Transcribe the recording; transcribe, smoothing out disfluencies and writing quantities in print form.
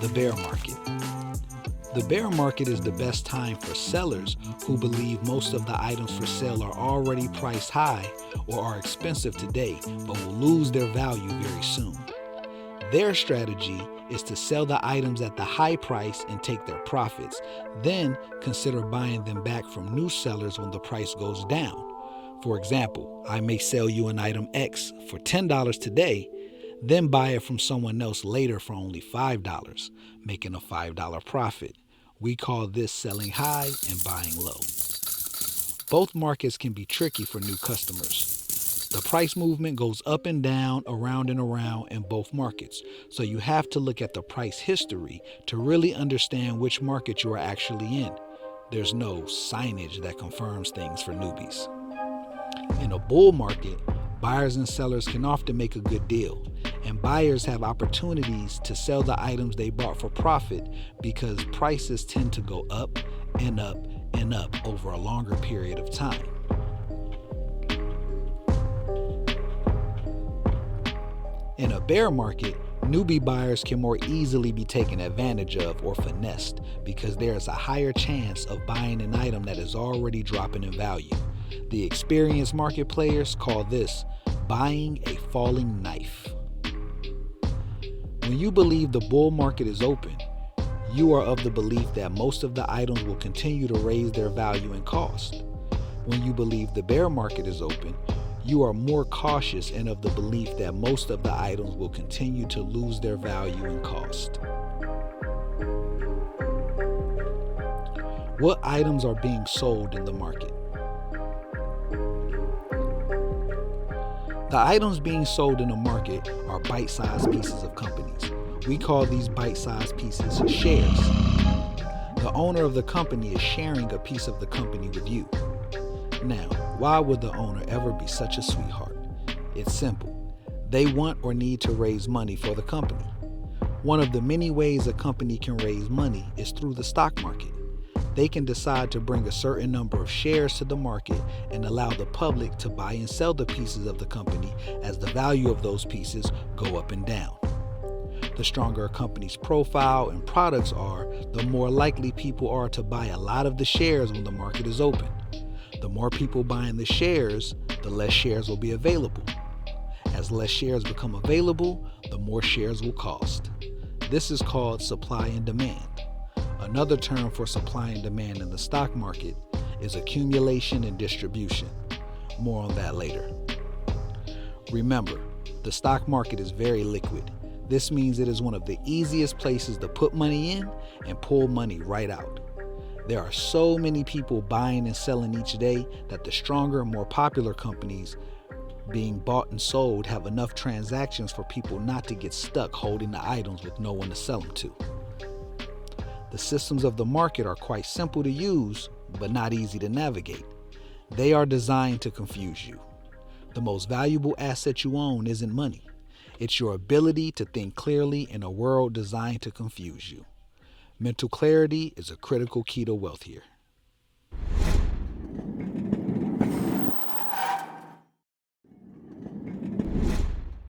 The bear market. The bear market is the best time for sellers who believe most of the items for sale are already priced high or are expensive today but will lose their value very soon. Their strategy is to sell the items at the high price and take their profits, then consider buying them back from new sellers when the price goes down. For example, I may sell you an item X for $10 today, then buy it from someone else later for only $5, making a $5 profit. We call this selling high and buying low. Both markets can be tricky for new customers. The price movement goes up and down, around and around in both markets, so you have to look at the price history to really understand which market you are actually in. There's no signage that confirms things for newbies. In a bull market, buyers and sellers can often make a good deal, and buyers have opportunities to sell the items they bought for profit because prices tend to go up and up and up over a longer period of time. In a bear market, newbie buyers can more easily be taken advantage of or finessed because there is a higher chance of buying an item that is already dropping in value. The experienced market players call this buying a falling knife. When you believe the bull market is open, you are of the belief that most of the items will continue to raise their value and cost. When you believe the bear market is open, you are more cautious and of the belief that most of the items will continue to lose their value and cost. What items are being sold in the market? The items being sold in the market are bite-sized pieces of companies. We call these bite-sized pieces shares. The owner of the company is sharing a piece of the company with you. Now, why would the owner ever be such a sweetheart? It's simple. They want or need to raise money for the company. One of the many ways a company can raise money is through the stock market. They can decide to bring a certain number of shares to the market and allow the public to buy and sell the pieces of the company as the value of those pieces go up and down. The stronger a company's profile and products are, the more likely people are to buy a lot of the shares when the market is open. The more people buying the shares, the less shares will be available. As less shares become available, the more shares will cost. This is called supply and demand. Another term for supply and demand in the stock market is accumulation and distribution. More on that later. Remember, the stock market is very liquid. This means it is one of the easiest places to put money in and pull money right out. There are so many people buying and selling each day that the stronger and more popular companies being bought and sold have enough transactions for people not to get stuck holding the items with no one to sell them to. The systems of the market are quite simple to use, but not easy to navigate. They are designed to confuse you. The most valuable asset you own isn't money. It's your ability to think clearly in a world designed to confuse you. Mental clarity is a critical key to wealth here.